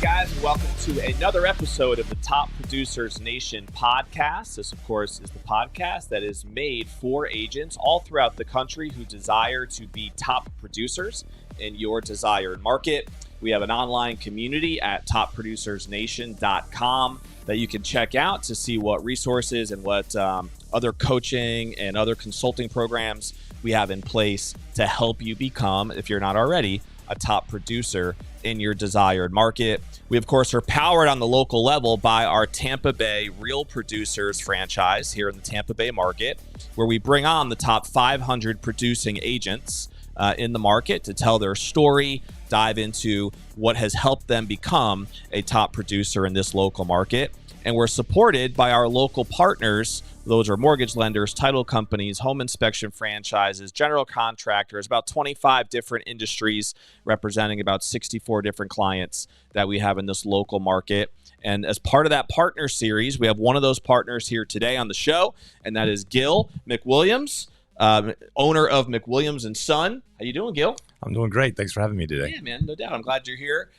Guys, and welcome to another episode of the Top Producers Nation podcast. This, of course, is the podcast that is made for agents all throughout the country who desire to be top producers in your desired market. We have an online community at topproducersnation.com that you can check out to see what resources and what other coaching and other consulting programs we have in place to help you become, if you're not already, a top producer in your desired market. We, of course, are powered on the local level by our Tampa Bay Real Producers franchise here in the Tampa Bay market, where we bring on the top 500 producing agents in the market to tell their story, dive into what has helped them become a top producer in this local market. And we're supported by our local partners. Those are mortgage lenders, title companies, home inspection franchises, general contractors, about 25 different industries representing about 64 different clients that we have in this local market. And as part of that partner series, we have one of those partners here today on the show, and that is Gil McWilliams, owner of McWilliams and Son. How you doing, Gil? I'm doing great. Thanks for having me today. Yeah, man, no doubt. I'm glad you're here.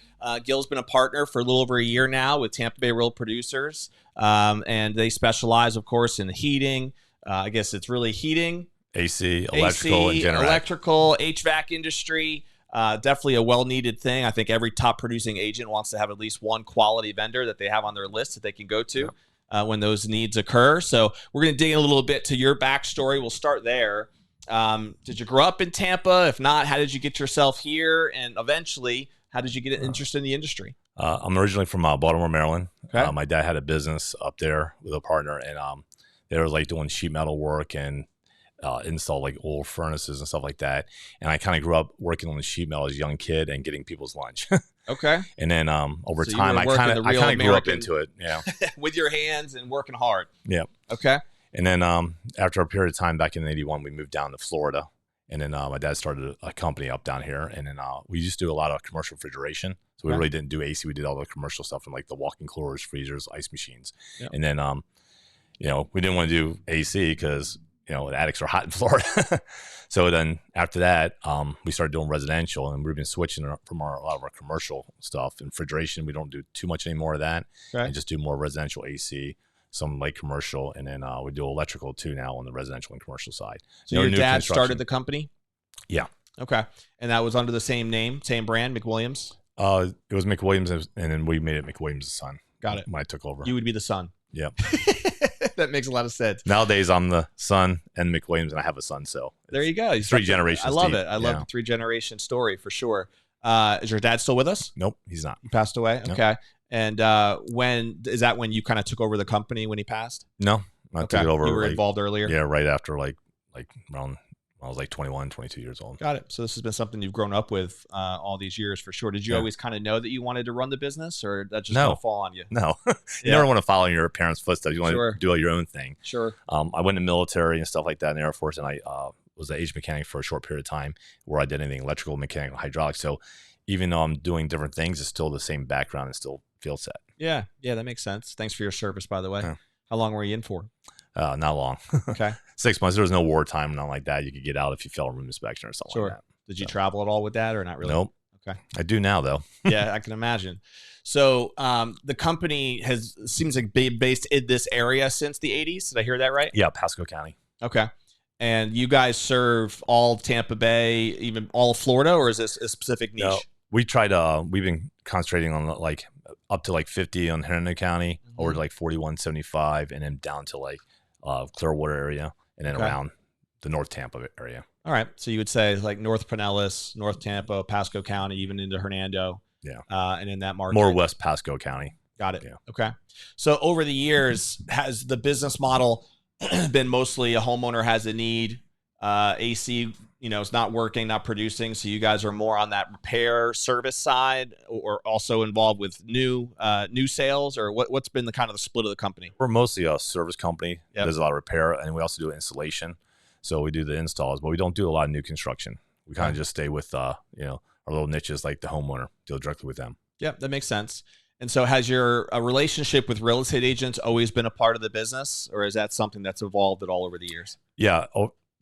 Gil's been a partner for a little over a year now with Tampa Bay Real Producers, and they specialize, of course, in heating. I guess it's really heating, AC, electrical, and generator. Electrical, HVAC industry. Definitely a well-needed thing. I think every top producing agent wants to have at least one quality vendor that they have on their list that they can go to when those needs occur. So we're going to dig in a little bit to your backstory. We'll start there. Did you grow up in Tampa? If not, how did you get yourself here? And eventually, how did you get interested in the industry? I'm originally from Baltimore, Maryland. Okay. My dad had a business up there with a partner, and they were like doing sheet metal work and install like old furnaces and stuff like that. And I kind of grew up working on the sheet metal as a young kid and getting people's lunch. Okay. And then over So time, I kind of grew up into it. Yeah. With your hands and working hard. Yeah. Okay. And then after a period of time back in '81, we moved down to Florida. And then my dad started a company up down here. And then we used to do a lot of commercial refrigeration. So we really didn't do AC. We did all the commercial stuff from like the walk-in coolers, freezers, ice machines. Yep. And then, we didn't want to do AC because, the attics are hot in Florida. So then after that, we started doing residential. And we've been switching from a lot of our commercial stuff. And refrigeration, we don't do too much anymore of that. Okay. And just do more residential AC. Some light commercial, and then we do electrical too now on the residential and commercial side. So your dad started the company? Yeah. Okay. And that was under the same name, same brand, McWilliams? It was McWilliams, and then we made it McWilliams' Son. Got it. When I took over. You would be the son. Yep. That makes a lot of sense. Nowadays, I'm the son and McWilliams, and I have a son. So there you go. 3 generations. I love it. I love the 3-generation story for sure. Is your dad still with us? Nope, he's not. He passed away? Nope. Okay. And when you kind of took over the company when he passed? No, I took it over. You were involved earlier? Yeah, right after like around I was like 21, 22 years old. Got it. So this has been something you've grown up with all these years for sure. Did you always kind of know that you wanted to run the business, or that just going to fall on you? No. You never want to follow in your parents' footsteps. You want to do your own thing. Sure. I went in the military and stuff like that in the Air Force, and I was an age mechanic for a short period of time where I did anything electrical, mechanical, hydraulic. So even though I'm doing different things, it's still the same background and still field set. Yeah, that makes sense. Thanks for your service, by the way. Yeah. How long were you in for? Not long. Okay. 6 months. There was no wartime, nothing like that. You could get out if you failed a room inspection or something like that. Did you travel at all with that, or not really? Nope. Okay. I do now, though. Yeah, I can imagine. So the company seems like based in this area since the 80s. Did I hear that right? Yeah, Pasco County. Okay. And you guys serve all Tampa Bay, even all of Florida, or is this a specific niche? No, we've been concentrating on like up to like 50 on Hernando County, over to like 41, 75, and then down to like Clearwater area, and then around the North Tampa area. All right. So you would say like North Pinellas, North Tampa, Pasco County, even into Hernando. Yeah. And in that market. More West Pasco County. Got it. Yeah. Okay. So over the years, has the business model been mostly a homeowner has a need, AC, it's not working, not producing. So you guys are more on that repair service side, or also involved with new sales, or what's been the kind of the split of the company? We're mostly a service company. Yep. There's a lot of repair, and we also do installation. So we do the installs, but we don't do a lot of new construction. We kind of just stay with, our little niches like the homeowner, deal directly with them. Yeah, that makes sense. And so has your relationship with real estate agents always been a part of the business, or is that something that's evolved at all over the years? Yeah.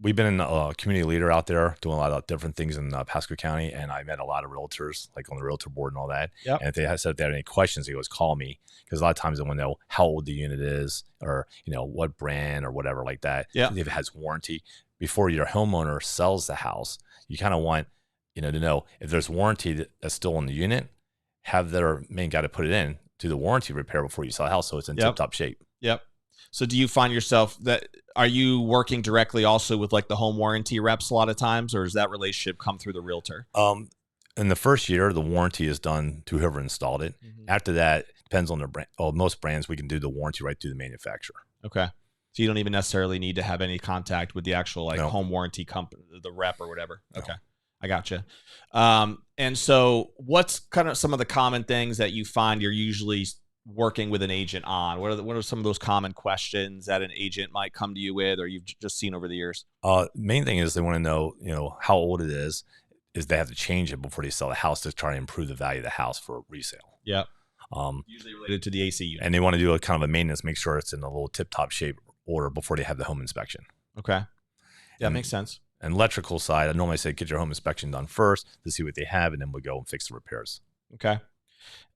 we've been a community leader out there doing a lot of different things in Pasco County, and I met a lot of realtors, like on the realtor board and all that. Yep. And if they said if they had any questions, they always call me, because a lot of times they want to know how old the unit is, or what brand or whatever like that. Yeah. If it has warranty. Before your homeowner sells the house, you kind of want to know if there's warranty that's still on the unit. Have their main guy to put it in, do the warranty repair before you sell the house, so it's in tip-top shape. Yep. So do you find yourself are you working directly also with like the home warranty reps a lot of times, or does that relationship come through the realtor? In the first year, the warranty is done to whoever installed it. Mm-hmm. After that, depends on their brand. Well, most brands, we can do the warranty right through the manufacturer. Okay. So you don't even necessarily need to have any contact with the actual home warranty company, the rep or whatever. Okay. No. I gotcha. And so what's kind of some of the common things that you find you're usually working with an agent on? What are some of those common questions that an agent might come to you with, or you've just seen over the years? Main thing is they want to know, how old it is they have to change it before they sell the house to try to improve the value of the house for resale. Yeah. Usually related to the AC unit. And they want to do a kind of a maintenance, make sure it's in a little tip-top shape order before they have the home inspection. Okay. Yeah, makes sense. And electrical side, I normally say get your home inspection done first to see what they have, and then we'll go and fix the repairs. Okay.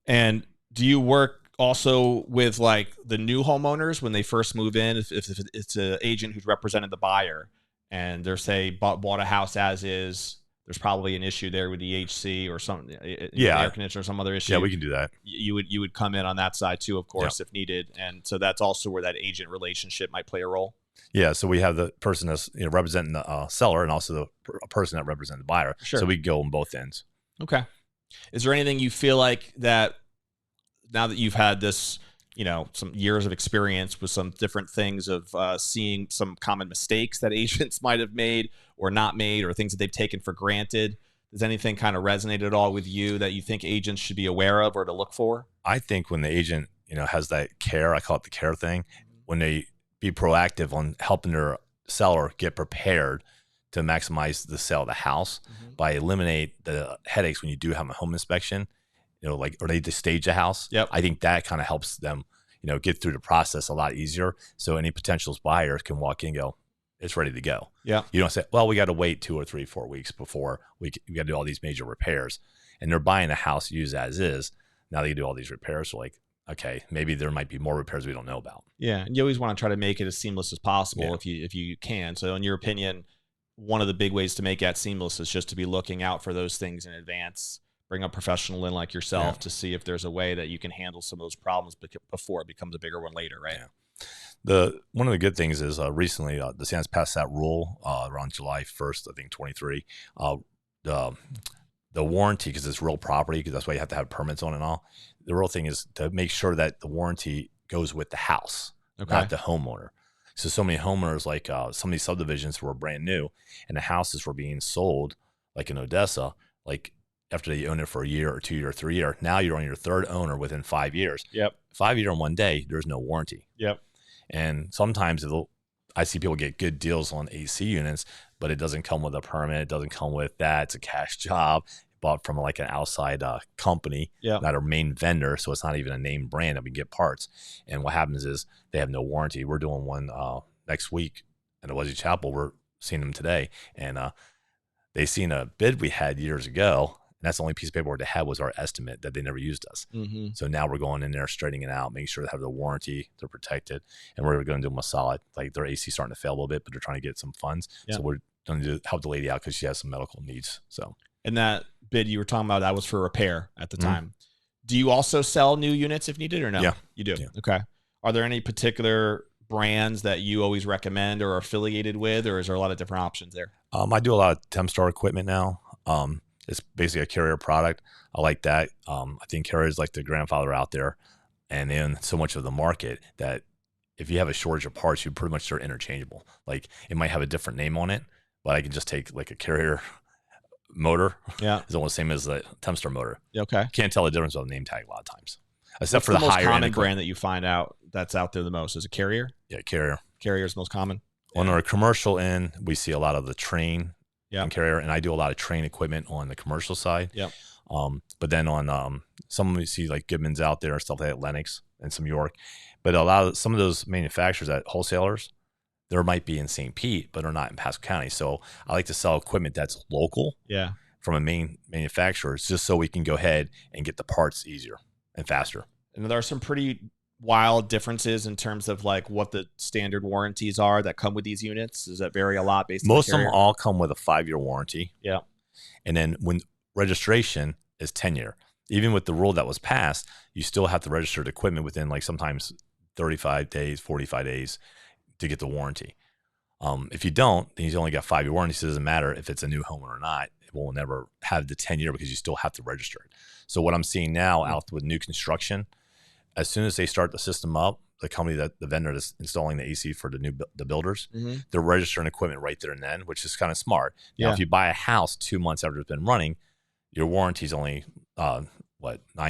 And do you work also with like the new homeowners when they first move in? If it's an agent who's represented the buyer and they're bought a house as is, there's probably an issue there with the HC or something, air conditioner or some other issue. Yeah, we can do that. You would come in on that side too, of course, if needed. And so that's also where that agent relationship might play a role. Yeah, so we have the person that's representing the seller, and also the person that represents the buyer. Sure. So we go on both ends. Okay. Is there anything you feel like that now that you've had this, some years of experience with some different things of seeing some common mistakes that agents might have made or not made, or things that they've taken for granted? Does anything kind of resonate at all with you that you think agents should be aware of or to look for? I think when the agent, has that care, I call it the care thing, when they be proactive on helping their seller get prepared to maximize the sale of the house by eliminate the headaches when you do have a home inspection, or they just stage a house. Yep. I think that kind of helps them, get through the process a lot easier. So any potential buyers can walk in and go, it's ready to go. Yeah. You don't say, well, we got to wait 2 or 3, 4 weeks before we got to do all these major repairs. And they're buying a house used as is. Now they do all these repairs. So okay, maybe there might be more repairs we don't know about. Yeah, and you always want to try to make it as seamless as possible if you can. So in your opinion, one of the big ways to make that seamless is just to be looking out for those things in advance. Bring a professional in like yourself to see if there's a way that you can handle some of those problems before it becomes a bigger one later, right? Yeah. One of the good things is recently the DeSantis passed that rule around July 1st, I think 23. The warranty, because it's real property, because that's why you have to have permits on and all. The real thing is to make sure that the warranty goes with the house, not the homeowner. So many homeowners, like some of these subdivisions were brand new, and the houses were being sold, like in Odessa, like after they own it for a year or 2 year or 3 year. Now you're on your third owner within 5 years. Yep. 5 year in one day, there's no warranty. Yep. And sometimes I see people get good deals on AC units, but it doesn't come with a permit. It doesn't come with that. It's a cash job bought from like an outside company, not a main vendor. So it's not even a name brand that we get parts. And what happens is they have no warranty. We're doing one next week at the Wesley Chapel. We're seeing them today. And they seen a bid we had years ago. And that's the only piece of paperwork they had was our estimate that they never used us. Mm-hmm. So now we're going in there, straightening it out, making sure they have the warranty, they're protected, and we're going to do them a solid. Like their AC starting to fail a little bit, but they're trying to get some funds. Yeah. So we're going to help the lady out because she has some medical needs. So, and that bid you were talking about, that was for repair at the time. Do you also sell new units if needed or no? Yeah, you do. Yeah. Okay. Are there any particular brands that you always recommend or are affiliated with, or is there a lot of different options there? I do a lot of Tempstar equipment now. It's basically a Carrier product. I like that. I think Carrier is like the grandfather out there, and in so much of the market that if you have a shortage of parts, you pretty much are interchangeable. Like it might have a different name on it, but I can just take like a Carrier motor. Yeah, it's almost the same as the Tempstar motor. Okay, can't tell the difference on the name tag a lot of times. Except What's for the most higher common brand that you find out that's out there the most? Is it Carrier? Yeah, Carrier. Carrier is the most common. On our commercial end, we see a lot of the Train and Carrier, and I do a lot of Train equipment on the commercial side. Yeah. But then on some we see like Goodman's out there and stuff like that, Lennox and some York. But some of those manufacturers, that wholesalers, There might be in St. Pete, but they're not in Pasco County. So I like to sell equipment that's local from a main manufacturer, just so we can go ahead and get the parts easier and faster. And there are some pretty wild differences in terms of like what the standard warranties are that come with these units. Does that vary a lot based on Most of them all come with a 5-year warranty. Yeah. And then when registration is 10-year, even with the rule that was passed, you still have to register the equipment within like sometimes 35 days, 45 days to get the warranty. If you don't, then you only got 5-year warranty. So it doesn't matter if it's a new home or not. It will never have the 10-year because you still have to register it. So what I'm seeing now out with new construction, as soon as they start the system up, the company the vendor that's installing the AC for the builders, they're registering equipment right there and then, which is kind of smart. Now, if you buy a house 2 months after it's been running, your warranty is only 9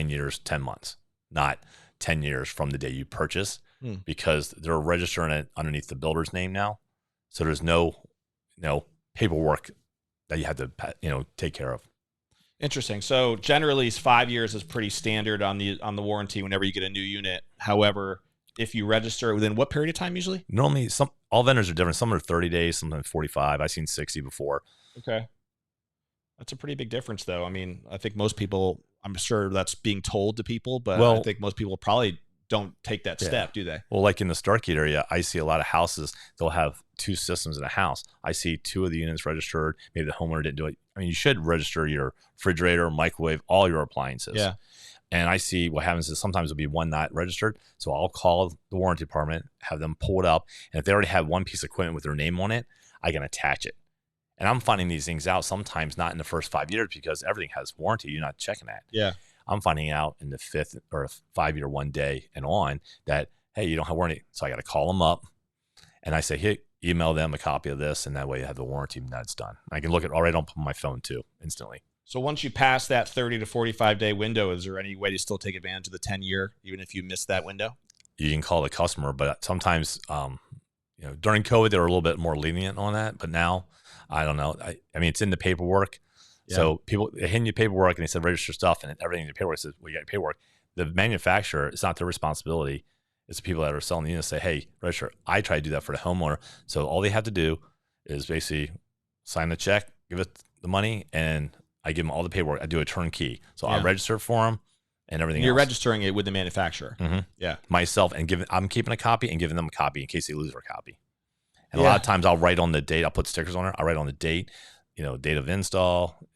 years, 10 months, not 10 years from the day you purchase, because they're registering it underneath the builder's name now. So there's no paperwork that you have to take care of. Interesting. So generally 5 years is pretty standard on the warranty whenever you get a new unit. However, if you register within what period of time usually? Normally all vendors are different. Some are 30 days, sometimes 45. I've seen 60 before. Okay. That's a pretty big difference though. I mean, I think most people, I'm sure that's being told to people, but I think most people probably don't take that step, do they? Well, like in the Starkey area, I see a lot of houses, they'll have 2 systems in a house. I see 2 of the units registered. Maybe the homeowner didn't do it. I mean, you should register your refrigerator, microwave, all your appliances. Yeah. And I see what happens is sometimes it'll be one not registered. So I'll call the warranty department, have them pull it up. And if they already have one piece of equipment with their name on it, I can attach it. And I'm finding these things out sometimes not in the first 5 years because everything has warranty. You're not checking that. Yeah. I'm finding out in the 5th or 5-year 1 day and on that, hey, you don't have warranty. So I got to call them up and I say, hey, email them a copy of this. And that way you have the warranty and that's done. I can look at it right on my phone too, instantly. So once you pass that 30 to 45 day window, is there any way to still take advantage of the 10-year, even if you missed that window? You can call the customer, but sometimes, during COVID, they were a little bit more lenient on that. But now, I don't know. I mean, it's in the paperwork. Yeah. So people hand you paperwork and they said register stuff and everything in the paperwork says, well, you got your paperwork. The manufacturer, it's not their responsibility. It's the people that are selling the units say, hey, register. I try to do that for the homeowner. So all they have to do is basically sign the check, give it the money, and I give them all the paperwork. I do a turnkey. So I register for them and everything You're else. registering it with the manufacturer. Mm-hmm. Yeah. Myself, and I'm keeping a copy and giving them a copy in case they lose their copy. And a lot of times I'll write on the date. I'll put stickers on it. I'll write on the date, date of install,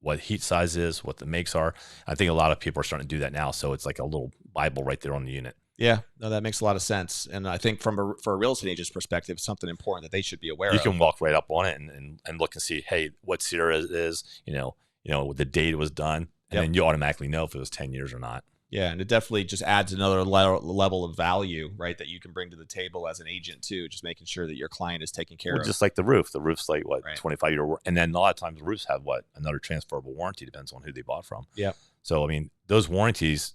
what heat size is, what the makes are. I think a lot of people are starting to do that now. So it's like a little Bible right there on the unit. Yeah, no, that makes a lot of sense. And I think for a real estate agent's perspective, it's something important that they should be aware of. You can walk right up on it and look and see, hey, what SEER is, the date it was done. And then you automatically know if it was 10 years or not. Yeah, and it definitely just adds another level of value, right, that you can bring to the table as an agent too, just making sure that your client is taken care of. Just like the roof. The roof's like, 25-year, and then a lot of times the roofs have another transferable warranty, depends on who they bought from. Yeah. So, I mean, those warranties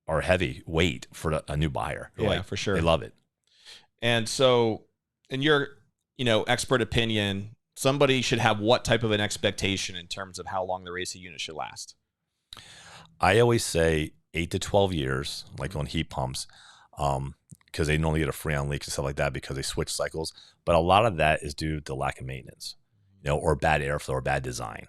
are heavy weight for a new buyer. For sure. They love it. And so, in your, expert opinion, somebody should have what type of an expectation in terms of how long their AC unit should last? I always say 8 to 12 years, like on heat pumps, because they normally get a freon leaks and stuff like that because they switch cycles. But a lot of that is due to lack of maintenance, or bad airflow or bad design.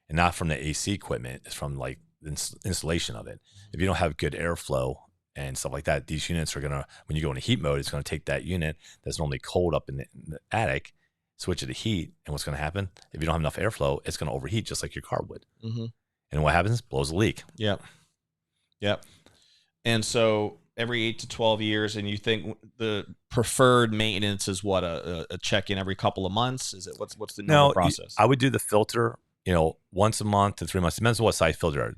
And not from the AC equipment, it's from like the installation of it. If you don't have good airflow and stuff like that, these units are going to, when you go into heat mode, it's going to take that unit that's normally cold up in the attic, switch it to heat. And what's going to happen? If you don't have enough airflow, it's going to overheat just like your car would. Mm-hmm. And what happens? Blows a leak. Yep. And so every 8 to 12 years, and you think the preferred maintenance is what, a check-in every couple of months? Is it what's the normal process? I would do the filter, once a month to 3 months. Depends on what size filter.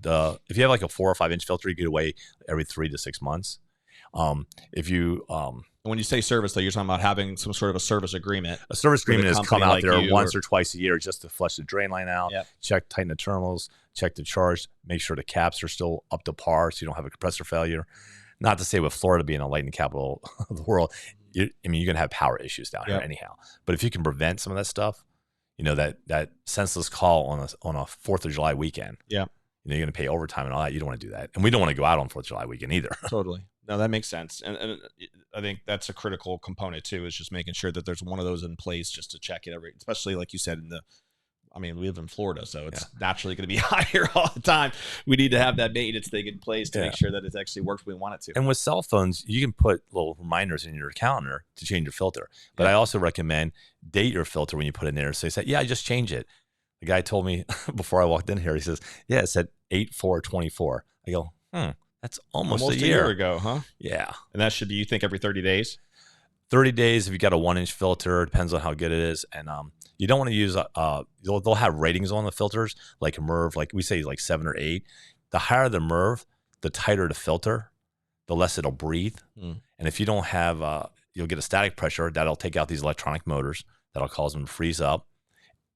If you have like a 4 or 5 inch filter, you get away every 3 to 6 months. If you when you say service, though, you're talking about having some sort of a service agreement. A service agreement is come out there once or twice a year just to flush the drain line out, tighten the terminals, check the charge, make sure the caps are still up to par so you don't have a compressor failure. Not to say with Florida being a lightning capital of the world, you're going to have power issues down here anyhow. But if you can prevent some of that stuff, that senseless call on a 4th of July weekend, you're going to pay overtime and all that. You don't want to do that. And we don't want to go out on 4th of July weekend either. Totally. No, that makes sense. And I think that's a critical component too, is just making sure that there's one of those in place just to check it every, especially like you said we live in Florida, so it's naturally going to be hot here all the time. We need to have that maintenance thing in place to make sure that it actually works when we want it to. And with cell phones, you can put little reminders in your calendar to change your filter. But I also recommend date your filter when you put it in there. So you say, I just change it. The guy told me before I walked in here, he says, it said 8/4/24. I go, that's almost a year ago, huh? Yeah. And that should be, you think, every 30 days? 30 days if you got a 1-inch filter. Depends on how good it is. And you don't want to use they'll have ratings on the filters, like a MERV, like we say, like 7 or 8. The higher the MERV, the tighter the filter, the less it'll breathe. And if you don't have you'll get a static pressure that'll take out these electronic motors, that'll cause them to freeze up.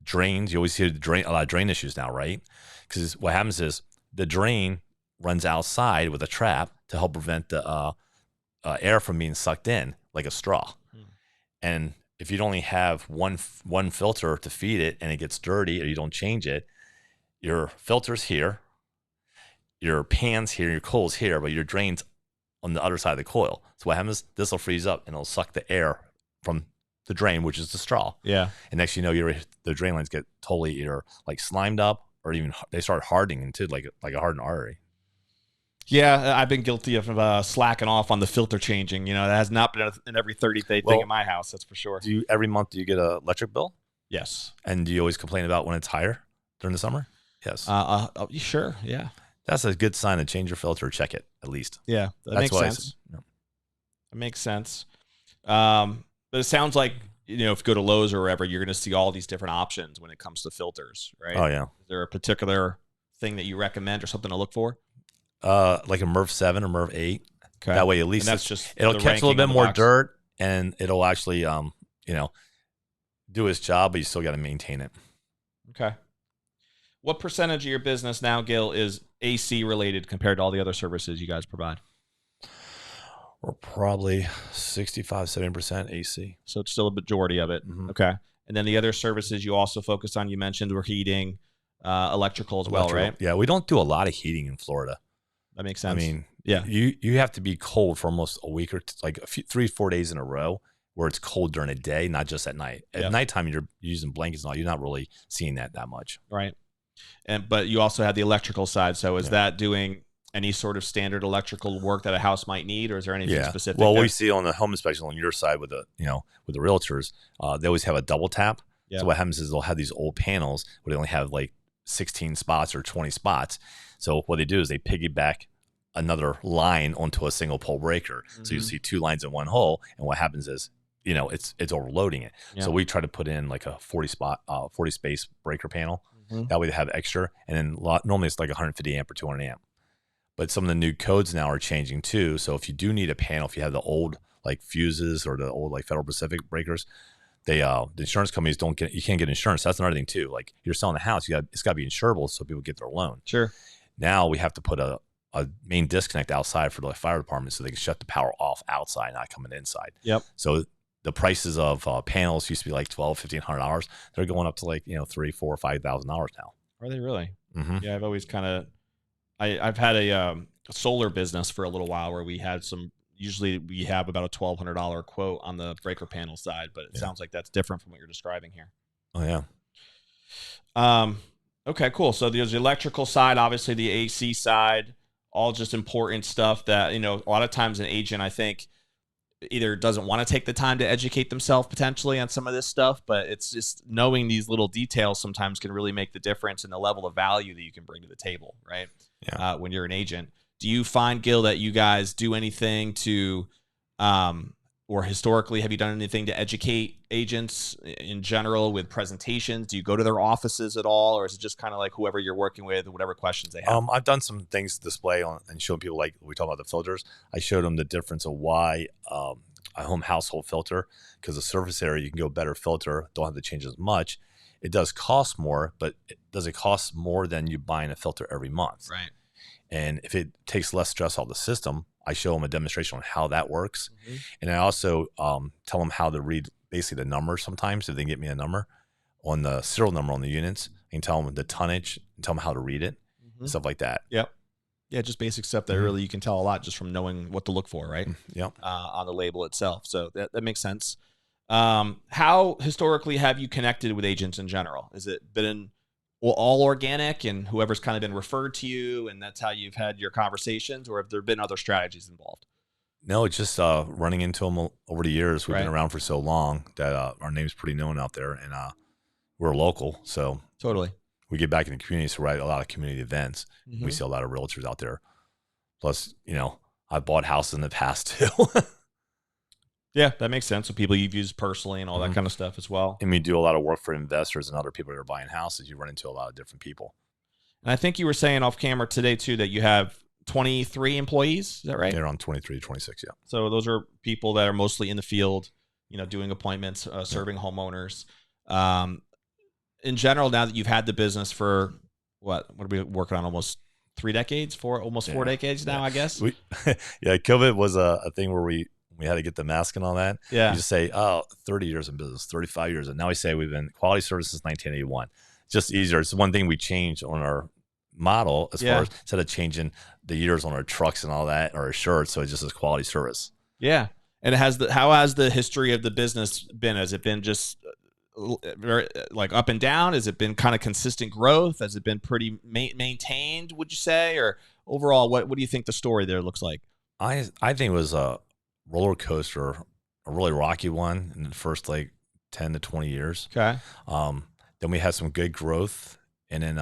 Drains, you always hear a lot of drain issues now, right? Because what happens is the drain runs outside with a trap to help prevent the air from being sucked in like a straw. And if you only have one filter to feed it and it gets dirty or you don't change it, your filter's here, your pan's here, your coil's here, but your drain's on the other side of the coil. So what happens, this will freeze up and it'll suck the air from the drain, which is the straw. Yeah. And next you know, the drain lines get totally either like slimed up or even they start hardening into like a hardened artery. Yeah, I've been guilty of slacking off on the filter changing. That has not been an every 30-day thing in my house, that's for sure. Every month do you get an electric bill? Yes. And do you always complain about when it's higher during the summer? Yes. Sure, yeah. That's a good sign to change your filter or check it at least. Yeah, that makes sense. It makes sense. But it sounds like, if you go to Lowe's or wherever, you're going to see all these different options when it comes to filters, right? Oh, yeah. Is there a particular thing that you recommend or something to look for? Like a MERV 7 or MERV 8. Okay. That way, at least it'll catch a little bit more dirt, and it'll actually, do its job, but you still got to maintain it. Okay. What percentage of your business now, Gil, is AC related compared to all the other services you guys provide? We're probably 65, 70% AC. So it's still a majority of it. Mm-hmm. Okay. And then the other services you also focus on, you mentioned were heating, electrical as well, right? Yeah, we don't do a lot of heating in Florida. That makes sense. I mean, you have to be cold for almost a week or like 3-4 days in a row where it's cold during the day, not just at night. At nighttime, you're using blankets and all. You're not really seeing that much. Right. But you also have the electrical side. So is that doing any sort of standard electrical work that a house might need, or is there anything specific? Well, we see on the home inspection on your side with the realtors, they always have a double tap. Yeah. So what happens is they'll have these old panels where they only have like 16 spots or 20 spots. So what they do is they piggyback another line onto a single pole breaker. Mm-hmm. So you see 2 lines in one hole, and what happens is, it's overloading it. Yeah. So we try to put in like a 40 space breaker panel. Mm-hmm. That way they have extra, and then normally it's like 150 amp or 200 amp. But some of the new codes now are changing too. So if you do need a panel, if you have the old like fuses or the old like Federal Pacific breakers, the insurance companies you can't get insurance. That's another thing too. Like you're selling a house, it's got to be insurable so people get their loan. Sure. Now we have to put a main disconnect outside for the fire department so they can shut the power off outside, not coming inside. Yep. So the prices of panels used to be like $1,200-$1,500. They're going up to like $3,000, $4,000, $5,000 now. Are they really? Mm-hmm. Yeah, I've always I've had a solar business for a little while where we had usually we have about a $1,200 quote on the breaker panel side, but it sounds like that's different from what you're describing here. Oh, yeah. Okay, cool. So there's the electrical side, obviously the AC side, all just important stuff that, a lot of times an agent, I think, either doesn't want to take the time to educate themselves potentially on some of this stuff, but it's just knowing these little details sometimes can really make the difference in the level of value that you can bring to the table, right? Yeah. When you're an agent. Do you find, Gil, that you guys do anything to, or historically, have you done anything to educate agents in general with presentations? Do you go to their offices at all, or is it just kind of like whoever you're working with, whatever questions they have? I've done some things to display on and showing people, like we talk about the filters. I showed them the difference of why a home household filter, because the surface area, you can go better filter, don't have to change as much. It does cost more, but does it cost more than you buying a filter every month? Right. And if it takes less stress out of the system, I show them a demonstration on how that works. Mm-hmm. And I also tell them how to read basically the numbers sometimes. If they get me a number on the serial number on the units, I can tell them the tonnage and tell them how to read it, stuff like that. Yep. Yeah, just basic stuff that really you can tell a lot just from knowing what to look for, right? Yep. On the label itself. So that makes sense. How historically have you connected with agents in general? Has it been all organic and whoever's kind of been referred to you and that's how you've had your conversations, or have there been other strategies involved? No, it's just running into them over the years. We've Right. been around for so long that our name's pretty known out there, and we're local. So Totally. we get back in the community, so we're at a lot of community events. Mm-hmm. We see a lot of realtors out there. Plus, I've bought houses in the past too. Yeah, that makes sense. So people you've used personally and all that kind of stuff as well. And we do a lot of work for investors and other people that are buying houses. You run into a lot of different people. And I think you were saying off camera today too that you have 23 employees. Is that right? They're on 23 to 26, yeah. So those are people that are mostly in the field, doing appointments, serving homeowners. In general, now that you've had the business for what are we working on? Almost 3 decades, almost 4 decades now, I guess. COVID was a thing where we had to get the mask and all that. Yeah. You just say, 30 years in business, 35 years. And now we say we've been quality service since 1981. It's just easier. It's one thing we changed on our model as far as instead of changing the years on our trucks and all that or our shirts. So it just is quality service. Yeah. And how has the history of the business been? Has it been just very, like up and down? Has it been kind of consistent growth? Has it been pretty maintained, would you say? Or overall, what do you think the story there looks like? I think it was a roller coaster, a really rocky one in the first 10 to 20 years. Okay. Then we had some good growth, and then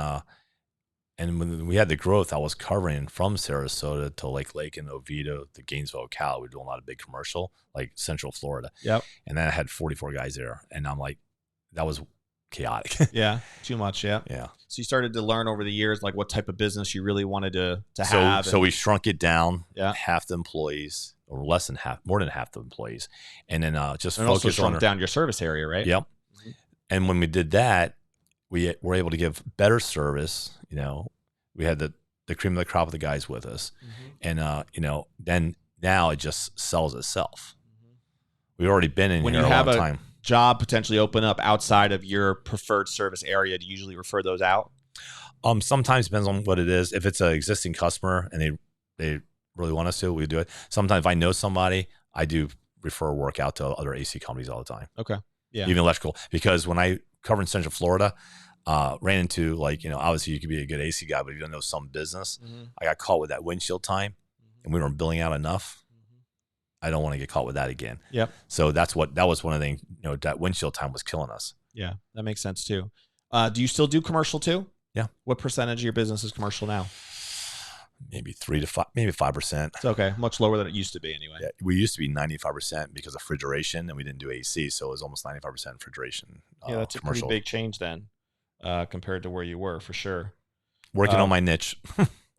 and when we had the growth, I was covering from Sarasota to Lake and Oviedo to Gainesville, Cal. We were doing a lot of big commercial, like Central Florida. Yep. And then I had 44 guys there, and I'm like, that was chaotic. Yeah, too much. Yeah. Yeah. So you started to learn over the years, like what type of business you really wanted to have. So we shrunk it down. Yeah. Half the employees, or less than half, more than half the employees, and then just and focus also shrunk on down your service area, right? Yep. Mm-hmm. And when we did that, we were able to give better service. We had the cream of the crop of the guys with us, and then now it just sells itself. We've already been in when here you a have long a time. Job potentially open up outside of your preferred service area, do you usually refer those out? Sometimes depends on what it is. If it's an existing customer and they really want us to, we do it. Sometimes if I know somebody, I do refer work out to other AC companies all the time. Okay. Yeah. Even electrical, because when I covered in Central Florida, ran into obviously you could be a good AC guy, but if you don't know some business, I got caught with that windshield time, and we weren't billing out enough. I don't want to get caught with that again. Yep. So that was one of the things, that windshield time was killing us. Yeah, that makes sense too. Do you still do commercial too? Yeah. What percentage of your business is commercial now? Maybe 3 to 5, maybe 5%. It's okay. Much lower than it used to be anyway. Yeah, we used to be 95% because of refrigeration, and we didn't do AC, so it was almost 95% refrigeration. Yeah, that's commercial. a pretty big change then, compared to where you were for sure. Working on my niche.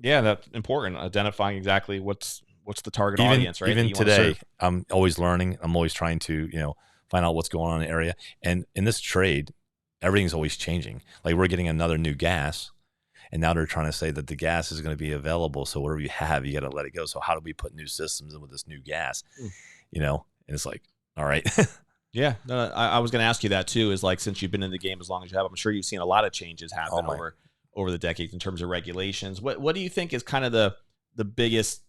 Yeah, that's important. Identifying exactly what's the target audience, right? Even today, I'm always learning. I'm always trying to, find out what's going on in the area. And in this trade, everything's always changing. Like we're getting another new gas, and now they're trying to say that the gas is going to be available. So whatever you have, you got to let it go. So how do we put new systems in with this new gas? And it's like, all right. Yeah, no, I was going to ask you that too. Is like, since you've been in the game as long as you have, I'm sure you've seen a lot of changes happen over the decades in terms of regulations. What do you think is kind of the biggest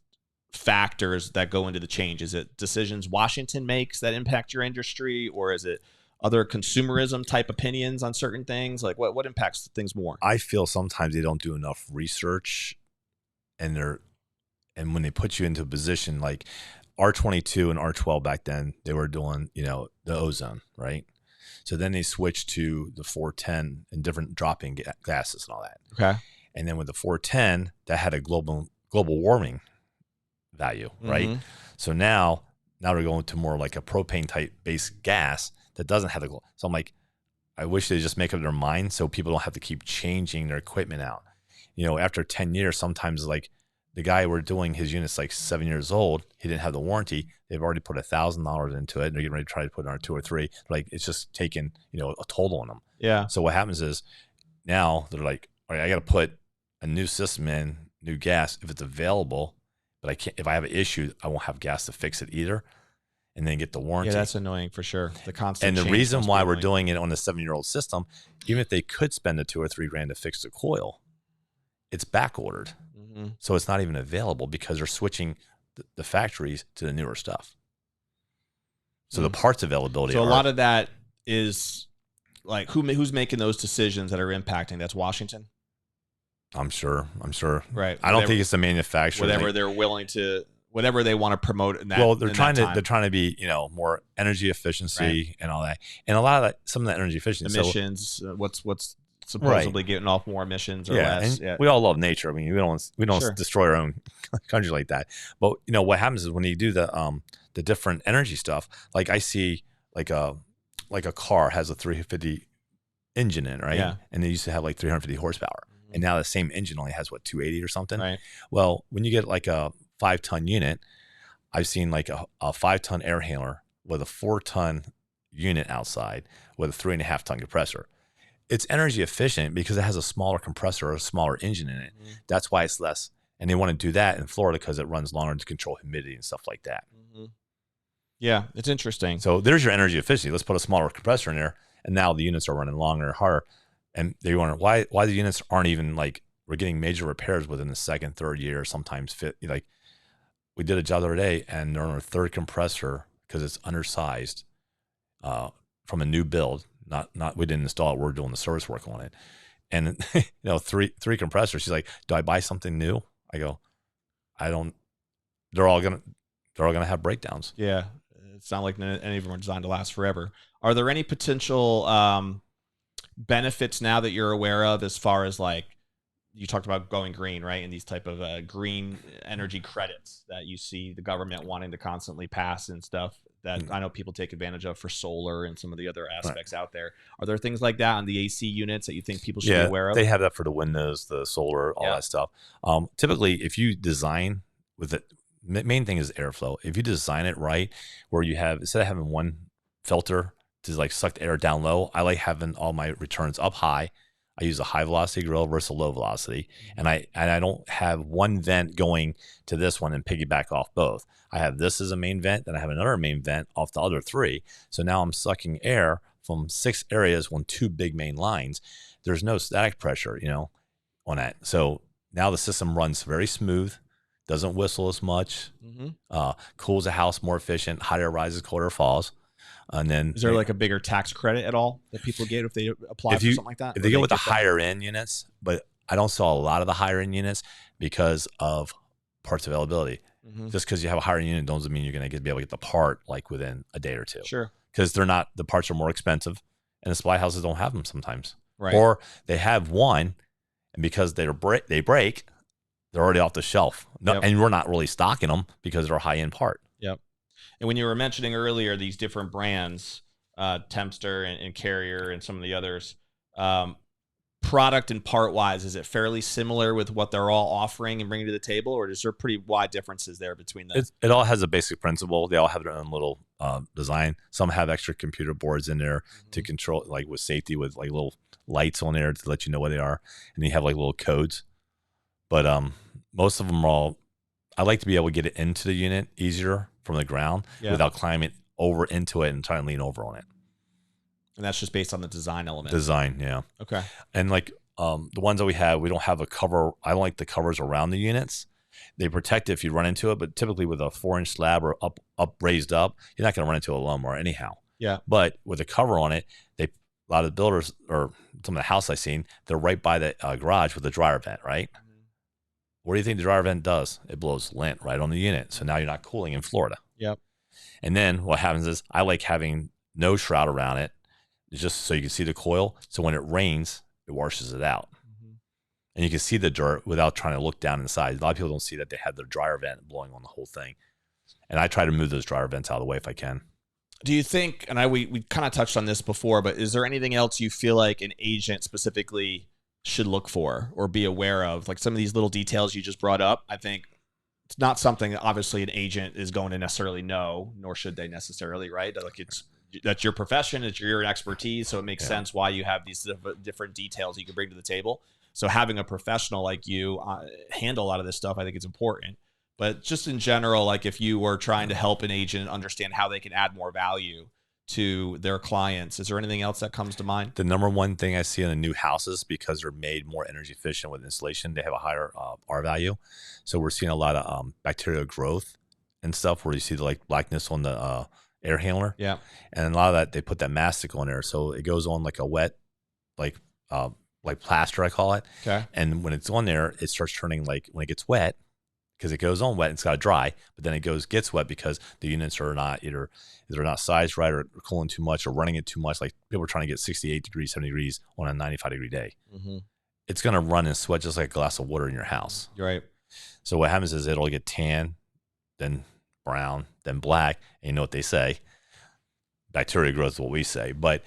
factors that go into the change? Is it decisions Washington makes that impact your industry, or is it other consumerism type opinions on certain things? Like what impacts things more? I feel sometimes they don't do enough research, and when they put you into a position like R22 and R12 back then, they were doing, the ozone, right? So then they switched to the 410 and different dropping gases and all that. Okay. And then with the 410, that had a global warming value, right? So now they're going to more like a propane type based gas that doesn't have so I'm like, I wish they just make up their mind so people don't have to keep changing their equipment out. After 10 years, sometimes like the guy we're doing his unit's like 7 years old. He didn't have the warranty. They've already put $1,000 into it, and they're getting ready to try to put another 2 or 3. Like it's just taking, a toll on them. Yeah. So what happens is now they're like, all right, I got to put a new system in, new gas if it's available, but I can't. If I have an issue, I won't have gas to fix it either, and then get the warranty. Yeah, that's annoying for sure. The constant. And the reason why we're doing it on a 7-year-old system, even if they could spend the $2 or $3 grand to fix the coil, it's back ordered. So it's not even available because they're switching the factories to the newer stuff. So the parts availability. So a lot of that is like who's making those decisions that are impacting? That's Washington. I'm sure. Right. I don't think it's the manufacturer. Whatever they're willing to, whatever they want to promote in that. Well, they're trying to be, more energy efficiency and all that. And a lot of that, some of that energy efficiency. Emissions, what's supposedly getting off more emissions or less. And we all love nature. I mean, we don't destroy our own country like that. But what happens is when you do the different energy stuff, like I see like a car has a 350 engine in it, right? Yeah. And they used to have like 350 horsepower. And now the same engine only has 280 or something. Right. Well, when you get like a 5-ton unit, I've seen like a 5-ton air handler with a 4-ton unit outside with a 3.5-ton compressor. It's energy efficient because it has a smaller compressor or a smaller engine in it. That's why it's less. And they want to do that in Florida because it runs longer to control humidity and stuff like that. Yeah, it's interesting. So there's your energy efficiency. Let's put a smaller compressor in there, and now the units are running longer and harder. And they wonder why the units aren't even like we're getting major repairs within the second, third year, sometimes like we did a job the other day and they're on our third compressor because it's undersized from a new build. Not we didn't install it. We're doing the service work on it. And three compressors. She's like, do I buy something new? I go, I don't. They're all gonna have breakdowns. Yeah, it's not like any of them are designed to last forever. Are there any potential benefits now that you're aware of as far as like you talked about going green, right? And these type of green energy credits that you see the government wanting to constantly pass and stuff that I know people take advantage of for solar and some of the other aspects out there. Are there things like that on the AC units that you think people should be aware of? They have that for the windows, the solar, all that stuff. Typically, if you design with it, main thing is airflow. If you design it right, where you have, instead of having one filter to like suck the air down low, I like having all my returns up high. I use a high velocity grill versus a low velocity. And I don't have one vent going to this one and piggyback off both. I have this as a main vent, then I have another main vent off the other 3. So now I'm sucking air from 6 areas on 2 big main lines. There's no static pressure, on that. So now the system runs very smooth, doesn't whistle as much, cools the house more efficient, higher rises, colder falls. And then is there like a bigger tax credit at all that people get if they apply for something like that? If they go with the higher end units, but I don't sell a lot of the higher end units because of parts availability. Just because you have a higher unit doesn't mean you're going to be able to get the part like within a day or 2. Sure. Because the parts are more expensive and the supply houses don't have them sometimes. Right. Or they have one and because they break, they're already off the shelf. And we're not really stocking them because they're a high end part. Yep. And when you were mentioning earlier these different brands, Tempster and Carrier and some of the others, product and part wise, is it fairly similar with what they're all offering and bringing to the table, or is there pretty wide differences there between them? It all has a basic principle. They all have their own little design. Some have extra computer boards in there to control, like with safety, with like little lights on there to let you know where they are, and you have like little codes. But most of them are all. I like to be able to get it into the unit easier from the ground without climbing over into it and trying to lean over on it. And that's just based on the design element. Design, yeah. Okay. And like the ones that we have, we don't have a cover. I don't like the covers around the units. They protect it if you run into it, but typically with a 4-inch slab or raised up, you're not going to run into a lawnmower anyhow. Yeah. But with a cover on it, a lot of the builders or some of the house I've seen, they're right by the garage with a dryer vent, right? What do you think the dryer vent does? It blows lint right on the unit. So now you're not cooling in Florida. Yep. And then what happens is I like having no shroud around it just so you can see the coil. So when it rains, it washes it out. And you can see the dirt without trying to look down inside. A lot of people don't see that they have their dryer vent blowing on the whole thing. And I try to move those dryer vents out of the way if I can. Do you think, and we kind of touched on this before, but is there anything else you feel like an agent specifically should look for or be aware of? Like some of these little details you just brought up, I think it's not something that obviously an agent is going to necessarily know, nor should they necessarily, right? Like that's your profession, it's your expertise, so it makes sense why you have these different details you can bring to the table. So having a professional like you handle a lot of this stuff, I think it's important. But just in general, like if you were trying to help an agent understand how they can add more value to their clients? Is there anything else that comes to mind? The number one thing I see in the new houses, because they're made more energy efficient with insulation, they have a higher R value. So we're seeing a lot of bacterial growth and stuff where you see the like blackness on the air handler. Yeah. And a lot of that, they put that mastic on there. So it goes on like a wet, like plaster, I call it. Okay. And when it's on there, it starts turning like when it gets wet, because it goes on wet and it's got to dry, but then it gets wet because the units are not either not sized right or cooling too much or running it too much. Like people are trying to get 68 degrees, 70 degrees on a 95-degree day. Mm-hmm. It's going to run and sweat just like a glass of water in your house. Right. So what happens is it'll get tan, then brown, then black. And you know what they say? Bacteria growth is what we say. But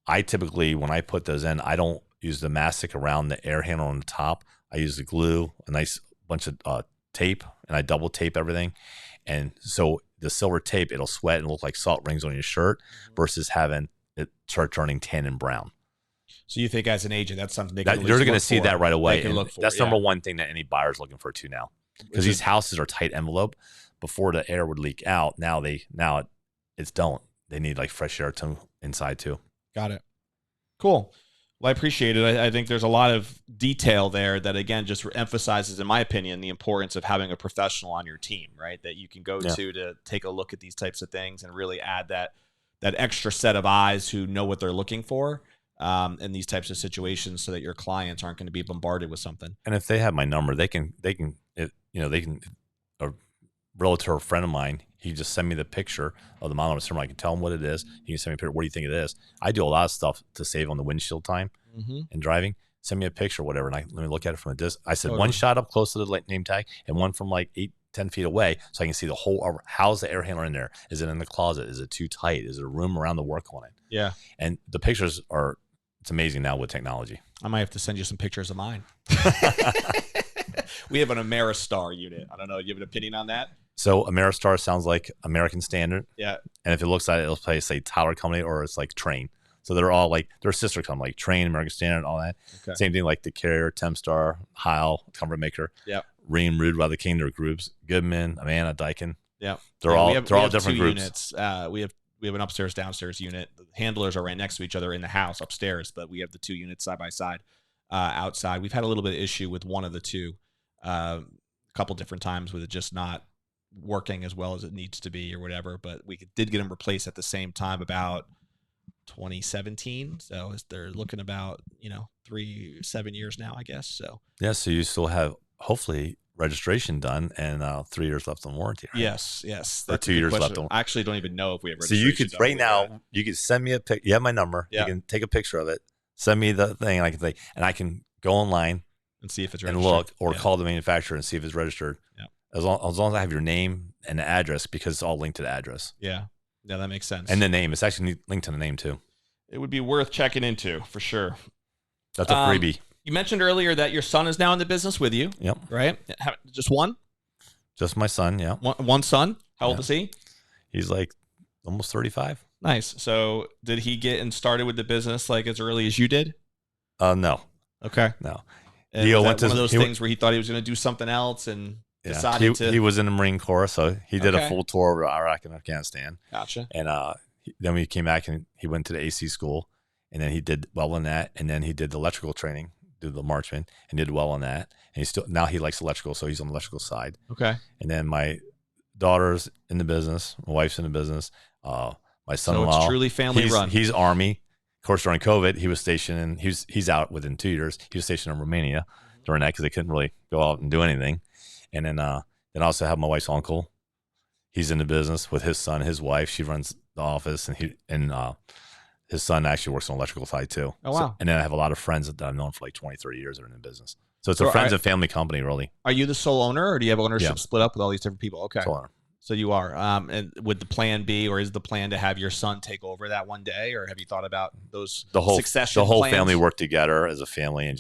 I typically, when I put those in, I don't use the mastic around the air handle on the top. I use the glue, a nice bunch of tape, and I double tape everything. And so the silver tape, it'll sweat and look like salt rings on your shirt versus having it start turning tan and brown. So you think as an agent, that's something you're going to see that right away. And that's number one thing that any buyer's looking for too now, because these houses are tight envelope. Before the air would leak out, now it's don't. They need like fresh air to inside too. Got it. Cool. Well, I appreciate it. I think there's a lot of detail there that, again, just emphasizes, in my opinion, the importance of having a professional on your team, right? That you can go to take a look at these types of things and really add that extra set of eyes who know what they're looking for in these types of situations, so that your clients aren't going to be bombarded with something. And if they have my number, they can, a realtor friend of mine, he just sent me the picture of the model. I can tell him what it is. He can send me a picture. What do you think it is? I do a lot of stuff to save on the windshield time and driving. Send me a picture or whatever, and let me look at it from a distance. I said one shot up close to the name tag and one from like 8-10 feet away, so I can see the whole. How's the air handler in there? Is it in the closet? Is it too tight? Is there room around the work on it? Yeah. And the pictures are, it's amazing now with technology. I might have to send you some pictures of mine. We have an Ameristar unit. I don't know. Do you have an opinion on that? So Ameristar sounds like American Standard. Yeah. And if it looks like it, it'll probably say Tyler Company, or it's like Train. So they're all like, they're sister company, like Train, American Standard, all that. Okay. Same thing like the Carrier, Tempstar, Heil, Comfort Maker. Yeah. Ream, Rude, Rather King, their groups. Goodman, Amana, Daikin. Yeah. They're all different groups. Units. We have an upstairs, downstairs unit. The handlers are right next to each other in the house upstairs, but we have the two units side by side outside. We've had a little bit of issue with one of the two a couple different times with it just not working as well as it needs to be or whatever, but we did get them replaced at the same time about 2017. So they're looking about 7 years now, I guess. So yeah, so you still have hopefully registration done and 3 years left on warranty, right? Yes or 2 years left on. I actually don't even know if we have registration. So you could right now, you could send me a pic. You have my number. You can take a picture of it, send me the thing, and I can go online and see if it's registered and look, or call the manufacturer and see if it's registered. Yeah. As long as I have your name and the address, because it's all linked to the address. Yeah. Yeah, that makes sense. And the name. It's actually linked to the name too. It would be worth checking into for sure. That's a freebie. You mentioned earlier that your son is now in the business with you. Yep. Right? Just one? Just my son, yeah. One son? How old is he? He's like almost 35. Nice. So did he get started with the business like as early as you did? No. Okay. No. And was that one of those things where he thought he was going to do something else and decided to? He was in the Marine Corps, so he did a full tour of Iraq and Afghanistan. Gotcha. And then we came back and he went to the AC school, and then he did well in that, and then he did the electrical training, did the marksman, and did well on that. And now he likes electrical, so he's on the electrical side. Okay. And then my daughter's in the business, my wife's in the business, my son-in-law. So it's truly family run. He's Army. Of course, during COVID, he was stationed, and he's out within 2 years. He was stationed in Romania during that because they couldn't really go out and do anything. And then I also have my wife's uncle. He's in the business with his son, his wife. She runs the office, and his son actually works on the electrical side too. Oh, wow. And then I have a lot of friends that I've known for like 20, 30 years that are in the business. So it's a friends and family company, really. Are you the sole owner, or do you have ownership split up with all these different people? Okay. Sole owner. So you are. And would the plan be, or is the plan to have your son take over that one day, or have you thought about those succession The whole plans? family work together as a family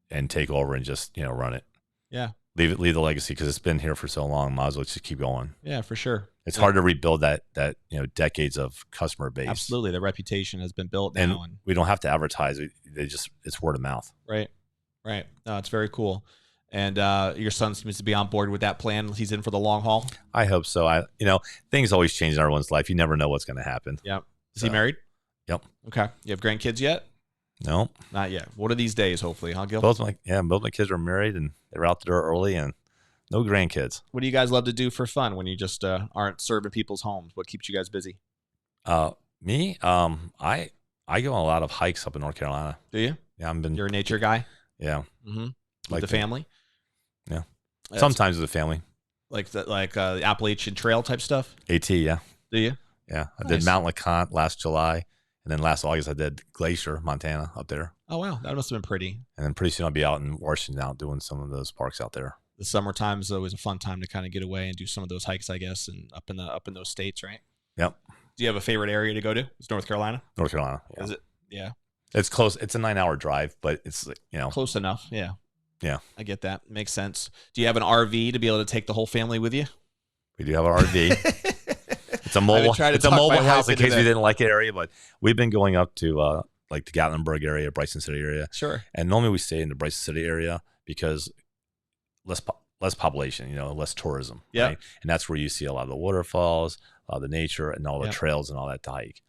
and take over and just run it. Yeah. Leave the legacy, because it's been here for so long. Might as well just keep going. Yeah, for sure. It's hard to rebuild that decades of customer base. Absolutely, the reputation has been built now, and we don't have to advertise. It's word of mouth. Right. No, it's very cool. And your son seems to be on board with that plan. He's in for the long haul. I hope so. Things always change in everyone's life. You never know what's going to happen. Yep. Is he married? Yep. Okay. You have grandkids yet? No. Not yet. What are these days, hopefully, huh, Gil? Both my kids are married and they were out the door early and no grandkids. What do you guys love to do for fun when you just aren't serving people's homes? What keeps you guys busy? Me, I go on a lot of hikes up in North Carolina. Do you? Yeah, You're a nature guy? Yeah. Mm-hmm. With the family? Yeah. Sometimes with the family. Like the Appalachian Trail type stuff? AT, yeah. Do you? Yeah. I Nice. did Mount LeConte last July. And then last August, I did Glacier, Montana, up there. Oh, wow. That must have been pretty. And then pretty soon I'll be out in Washington out doing some of those parks out there. The summertime is always a fun time to kind of get away and do some of those hikes, I guess, and up in those states, right? Yep. Do you have a favorite area to go to? It's North Carolina? North Carolina. Yeah. Is it? Yeah. It's close. It's a 9-hour drive, but it's, Close enough. Yeah. Yeah. I get that. Makes sense. Do you have an RV to be able to take the whole family with you? We do have an RV. It's a mobile house in case we didn't like the area, but we've been going up to like the Gatlinburg area, Bryson City area. Sure. And normally we stay in the Bryson City area because less population, less tourism. Yeah. Right? And that's where you see a lot of the waterfalls, a lot of the nature, and all the trails and all that to hike.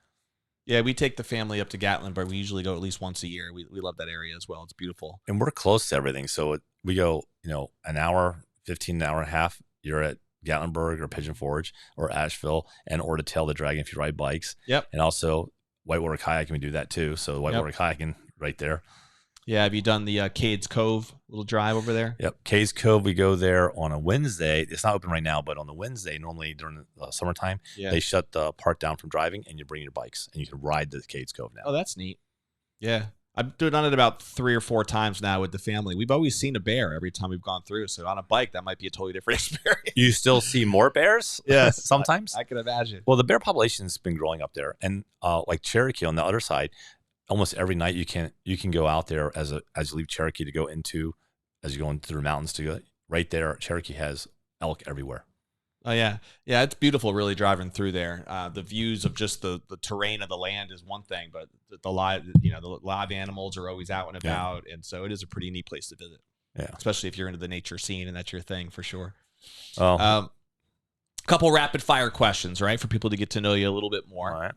Yeah, we take the family up to Gatlinburg. We usually go at least once a year. We love that area as well. It's beautiful. And we're close to everything. So we go, an hour, 15 hour and a half, you're at Gatlinburg or Pigeon Forge or Asheville or to Tail the Dragon if you ride bikes. Yep. And also whitewater kayaking, we do that too. So the whitewater kayaking right there. Yeah. Have you done the Cades Cove little drive over there? Yep. Cades Cove, we go there on a Wednesday. It's not open right now, but on the Wednesday, normally during the summertime, they shut the park down from driving and you bring your bikes and you can ride the Cades Cove now. Oh, that's neat. Yeah. I've done it about 3 or 4 times now with the family. We've always seen a bear every time we've gone through. So on a bike, that might be a totally different experience. You still see more bears? Yes. Sometimes. I can imagine. Well, the bear population's been growing up there. And like Cherokee on the other side, almost every night you can go out there as you leave Cherokee to go into, as you're going through the mountains to go right there. Cherokee has elk everywhere. Oh, yeah. Yeah, it's beautiful really driving through there. The views of just the terrain of the land is one thing, but the live animals are always out and about. And so it is a pretty neat place to visit. Yeah. Especially if you're into the nature scene and that's your thing for sure. Oh. Couple rapid fire questions, right? For people to get to know you a little bit more. All right.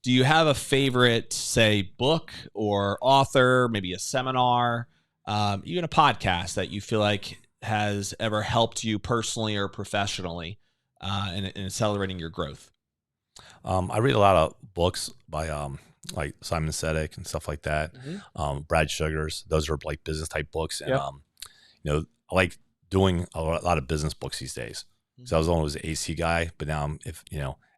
Do you have a favorite, say, book or author, maybe a seminar, even a podcast that you feel like has ever helped you personally or professionally in accelerating your growth? I read a lot of books by like Simon Sinek and stuff like that. Mm-hmm. Brad Sugars, those are like business type books. And, I like doing a lot of business books these days. Mm-hmm. So I was always an AC guy, but now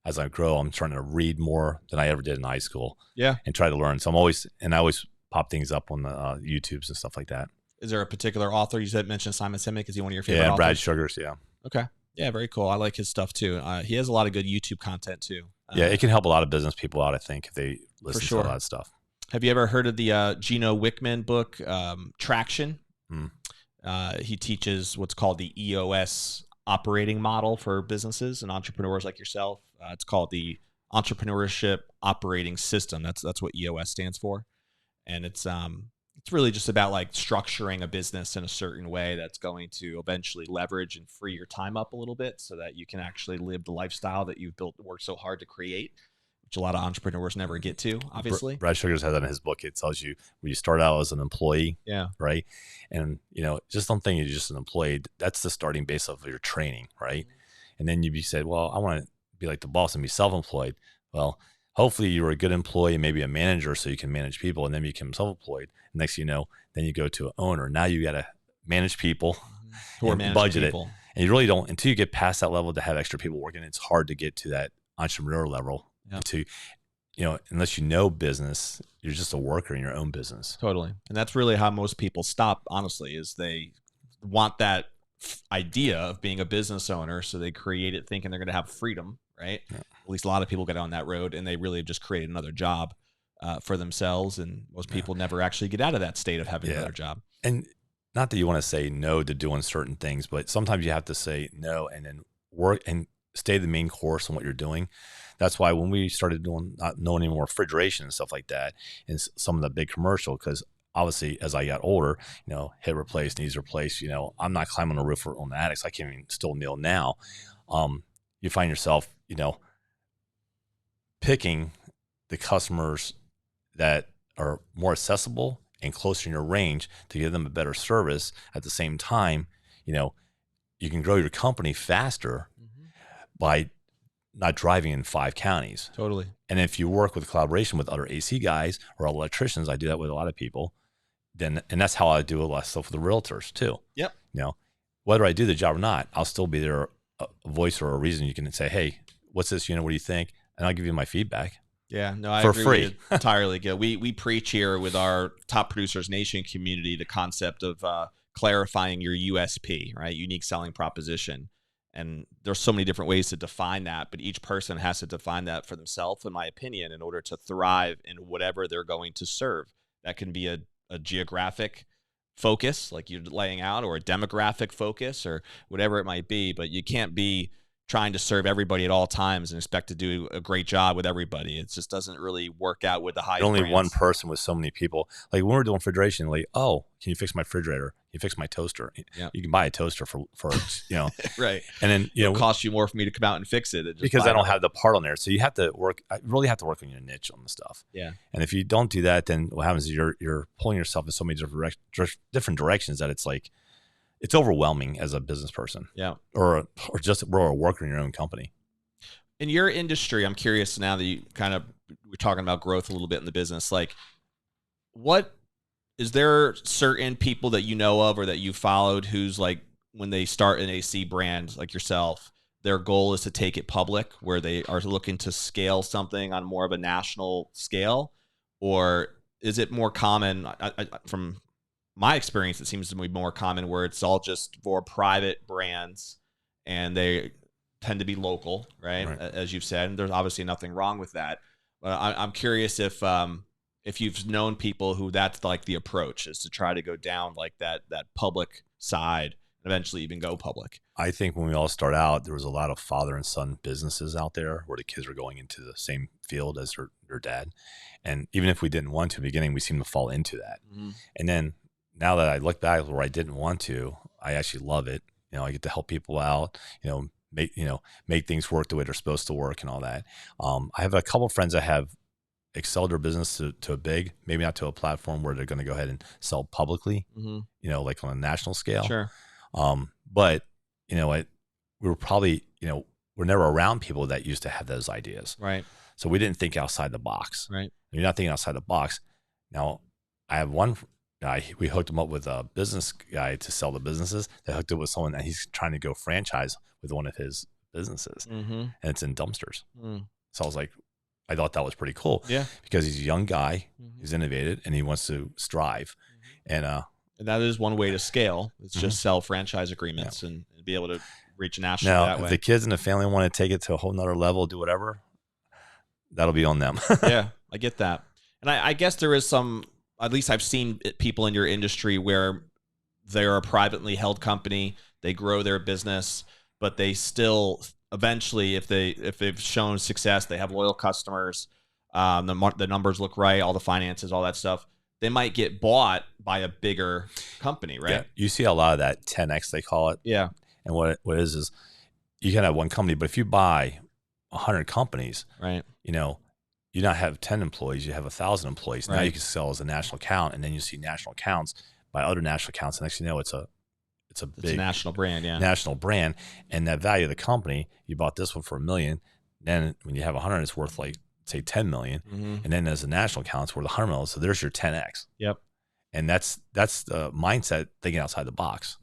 as I grow, I'm trying to read more than I ever did in high school. Yeah. And try to learn. So I always pop things up on the YouTubes and stuff like that. Is there a particular author you mentioned Simon Sinek? Is he one of your favorite authors? Brad Sugars, yeah. Okay. Yeah, very cool. I like his stuff too. He has a lot of good YouTube content too. It can help a lot of business people out, I think, if they listen to a lot of stuff. Have you ever heard of the Gino Wickman book, Traction? He teaches what's called the EOS operating model for businesses and entrepreneurs like yourself. It's called the Entrepreneurship Operating System. That's what EOS stands for. And it's really just about like structuring a business in a certain way that's going to eventually leverage and free your time up a little bit so that you can actually live the lifestyle that you've worked so hard to create, which a lot of entrepreneurs never get to, obviously. Brad Sugars has that in his book. It tells you when you start out as an employee, right? And, just don't think you're just an employee. That's the starting base of your training, right? And then you said, well, I want to be like the boss and be self-employed. Well, hopefully you're a good employee, maybe a manager so you can manage people, and then you become self-employed. Next thing you know, then you go to an owner. Now you got to manage people and budget it. And you really don't, until you get past that level to have extra people working, it's hard to get to that entrepreneur level. Unless you know business, you're just a worker in your own business. Totally. And that's really how most people stop, honestly, is they want that idea of being a business owner. So they create it thinking they're going to have freedom, right? Yeah. At least a lot of people get on that road and they really just create another job for themselves. And most people never actually get out of that state of having another job. And not that you want to say no to doing certain things, but sometimes you have to say no and then work and stay the main course on what you're doing. That's why when we started not knowing any more refrigeration and stuff like that, and some of the big commercial, because obviously as I got older, hip replaced, knees replaced, I'm not climbing on the roof or on the attics. I can't even still kneel now. You find yourself, picking the customers that are more accessible and closer in your range to give them a better service. At the same time, you can grow your company faster by not driving in 5 counties. Totally. And if you work with collaboration with other AC guys or electricians, I do that with a lot of people, and that's how I do a lot of stuff with the realtors too. Yep. Whether I do the job or not, I'll still be there, a voice or a reason you can say, hey, what's this unit? What do you think? And I'll give you my feedback. Yeah, no, I for agree free. with you entirely, Gil. We preach here with our Top Producers Nation community the concept of clarifying your USP, right? Unique selling proposition. And there's so many different ways to define that, but each person has to define that for themselves, in my opinion, in order to thrive in whatever they're going to serve. That can be a geographic focus, like you're laying out, or a demographic focus, or whatever it might be, but you can't be trying to serve everybody at all times and expect to do a great job with everybody. It just doesn't really work out with the high. Only brands. one person with so many people. Like when we're doing refrigeration, like, oh, can you fix my refrigerator? Can you fix my toaster? Yep. You can buy a toaster for right. And then It'll cost you more for me to come out and fix it. Because I don't have the part on there. So you have to work. I really have to work on your niche on the stuff. Yeah. And if you don't do that, then what happens is you're pulling yourself in so many different directions that it's like, it's overwhelming as a business person. Yeah. Or just a worker in your own company. In your industry, I'm curious now that we're talking about growth a little bit in the business. Like, what is there certain people that you know of or that you followed who's like, when they start an AC brand like yourself, their goal is to take it public, where they are looking to scale something on more of a national scale? Or is it more common from my experience, it seems to be more common where it's all just for private brands and they tend to be local, right? As you've said, and there's obviously nothing wrong with that. But I'm curious if you've known people who that's like the approach is to try to go down like that public side and eventually even go public. I think when we all start out, there was a lot of father and son businesses out there where the kids were going into the same field as their dad. And even if we didn't want to in the beginning, we seem to fall into that. Mm-hmm. And then now that I look back where I didn't want to, I actually love it. I get to help people out, make things work the way they're supposed to work and all that. I have a couple of friends that have excelled their business to a big, maybe not to a platform where they're going to go ahead and sell publicly, like on a national scale. Sure. But we were probably, we're never around people that used to have those ideas. Right. So we didn't think outside the box. Right. You're not thinking outside the box. Now I have one guy, we hooked him up with a business guy to sell the businesses. They hooked up with someone that he's trying to go franchise with one of his businesses, and it's in dumpsters. So I thought that was pretty cool. Yeah, because he's a young guy, he's innovative, and he wants to strive. And that is one way to scale. It's just sell franchise agreements and be able to reach national that way. If the kids and the family want to take it to a whole nother level, do whatever, that'll be on them. Yeah, I get that. And I guess there is some, at least I've seen people in your industry where they're a privately held company, they grow their business, but they still eventually, if they've shown success, they have loyal customers, the numbers look right, all the finances, all that stuff, they might get bought by a bigger company, right? Yeah, you see a lot of that 10X, they call it. Yeah. And what it is you can have one company, but if you buy 100 companies, right? You not have 10 employees, you have 1,000 employees. Now right. you can sell as a national account, and then you see national accounts by other national accounts. And next thing you know, it's a big national brand, yeah. National brand. And that value of the company, you bought this one for $1 million. Then when you have 100, it's worth like, say 10 million. And then as a national account, it's worth 100 million. So there's your 10X. Yep. And that's the mindset, thinking outside the box.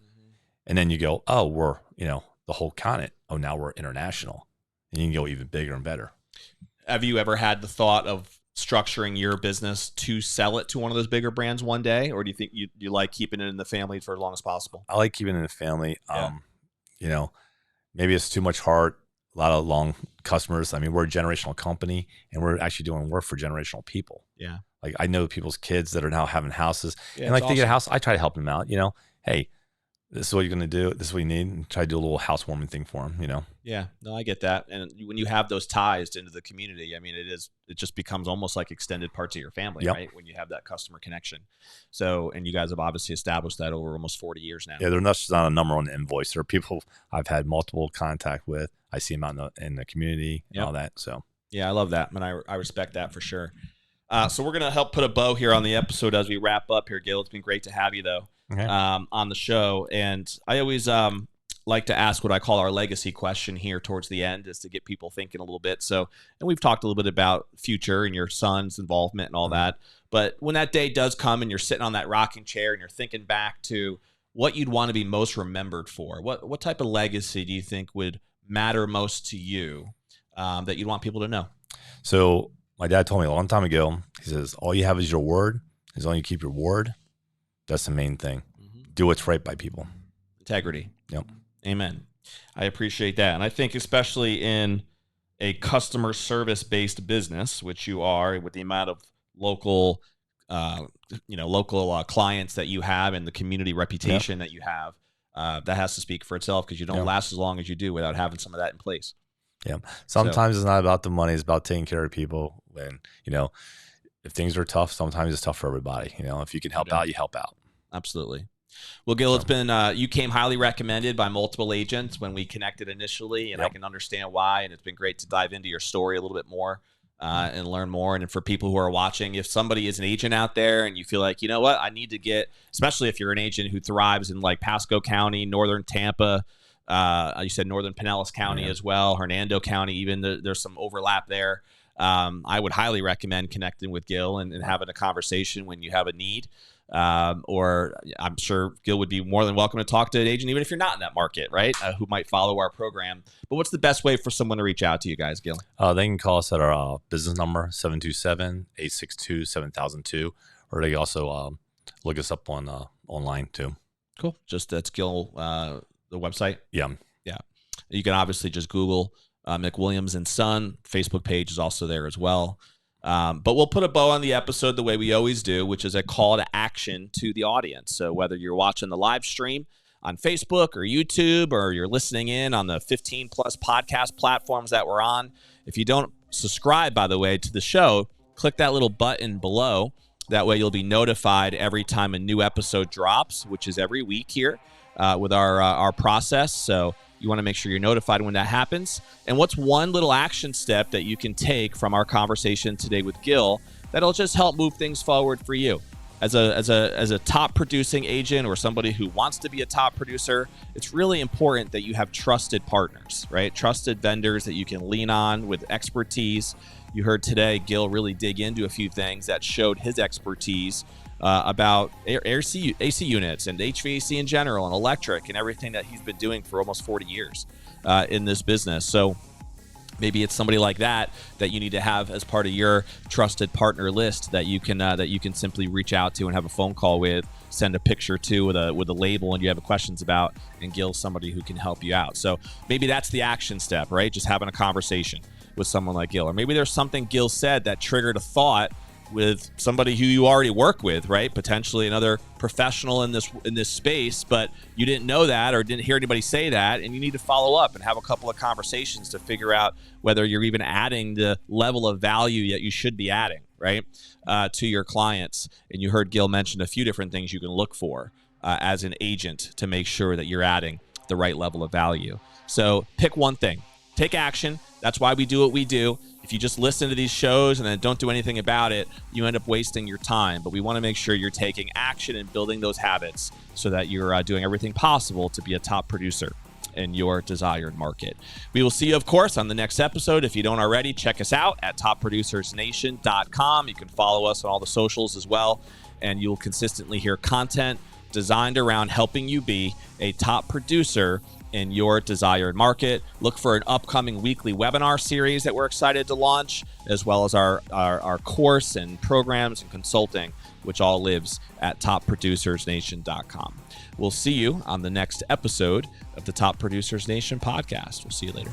And then you go, oh, we're, the whole continent. Oh, now we're international. And you can go even bigger and better. Have you ever had the thought of structuring your business to sell it to one of those bigger brands one day? Or do you think you like keeping it in the family for as long as possible? I like keeping it in the family. Yeah. Maybe it's too much heart, a lot of long customers. I mean, we're a generational company, and we're actually doing work for generational people. Yeah. Like I know people's kids that are now having houses, yeah, and like awesome. they get a house, I try to help them out. Hey, this is what you're going to do. This is what you need. And try to do a little housewarming thing for them, Yeah, no, I get that. And when you have those ties into the community, I mean, it just becomes almost like extended parts of your family, yep. right? When you have that customer connection. So, and you guys have obviously established that over almost 40 years now. Yeah, they're not just on a number on the invoice. There are people I've had multiple contact with. I see them out in the community and all that. So Yeah, I love that, and I respect that for sure. So we're going to help put a bow here on the episode as we wrap up here, Gil. It's been great to have you, though, Okay. on the show. And I always like to ask what I call our legacy question here towards the end, is to get people thinking a little bit. So, and we've talked a little bit about future and your son's involvement and all that. But when that day does come and you're sitting on that rocking chair and you're thinking back to what you'd want to be most remembered for, what type of legacy do you think would matter most to you that you'd want people to know? So my dad told me a long time ago, he says, all you have is your word. As long as you keep your word, that's the main thing. Do what's right by people. Integrity. Yep. Amen. I appreciate that. And I think especially in a customer service based business, which you are, with the amount of local clients that you have and the community reputation that you have, that has to speak for itself, because you don't last as long as you do without having some of that in place. Yeah. Sometimes it's not about the money. It's about taking care of people. When, if things are tough, sometimes it's tough for everybody. If you can help out, you help out. Absolutely. Well, Gil, it's been, you came highly recommended by multiple agents when we connected initially, and I can understand why. And it's been great to dive into your story a little bit more and learn more. And for people who are watching, if somebody is an agent out there and you feel like, you know what, I need to get, especially if you're an agent who thrives in like Pasco County, Northern Tampa, you said Northern Pinellas County as well, Hernando County, even there's some overlap there. I would highly recommend connecting with Gil and having a conversation when you have a need. Or I'm sure Gil would be more than welcome to talk to an agent, even if you're not in that market, right? Who might follow our program. But what's the best way for someone to reach out to you guys, Gil? They can call us at our business number, 727-862-7002. Or they can also look us up on online too. Cool. Just that's Gil, the website? Yeah. You can obviously just Google McWilliams and Son. Facebook page is also there as well. But we'll put a bow on the episode the way we always do, which is a call to action to the audience. So whether you're watching the live stream on Facebook or YouTube, or you're listening in on the 15 plus podcast platforms that we're on, if you don't subscribe, by the way, to the show, click that little button below. That way you'll be notified every time a new episode drops, which is every week here with our process. So you want to make sure you're notified when that happens. And what's one little action step that you can take from our conversation today with Gil that'll just help move things forward for you? As a top producing agent or somebody who wants to be a top producer, it's really important that you have trusted partners, right? Trusted vendors that you can lean on with expertise. You heard today Gil really dig into a few things that showed his expertise about AC units and HVAC in general and electric and everything that he's been doing for almost 40 years in this business. So maybe it's somebody like that you need to have as part of your trusted partner list that you can simply reach out to and have a phone call with, send a picture to with a label and you have questions about, and Gil's somebody who can help you out. So maybe that's the action step, right? Just having a conversation with someone like Gil. Or maybe there's something Gil said that triggered a thought with somebody who you already work with, right? Potentially another professional in this space, but you didn't know that or didn't hear anybody say that, and you need to follow up and have a couple of conversations to figure out whether you're even adding the level of value that you should be adding, right, to your clients. And you heard Gil mention a few different things you can look for as an agent to make sure that you're adding the right level of value. So pick one thing, take action. That's why we do what we do. If you just listen to these shows and then don't do anything about it, you end up wasting your time. But we want to make sure you're taking action and building those habits so that you're doing everything possible to be a top producer in your desired market. We will see you, of course, on the next episode. If you don't already, check us out at topproducersnation.com. You can follow us on all the socials as well, and you'll consistently hear content designed around helping you be a top producer in your desired market. Look for an upcoming weekly webinar series that we're excited to launch, as well as our course and programs and consulting, which all lives at topproducersnation.com. We'll see you on the next episode of the Top Producers Nation podcast. We'll see you later.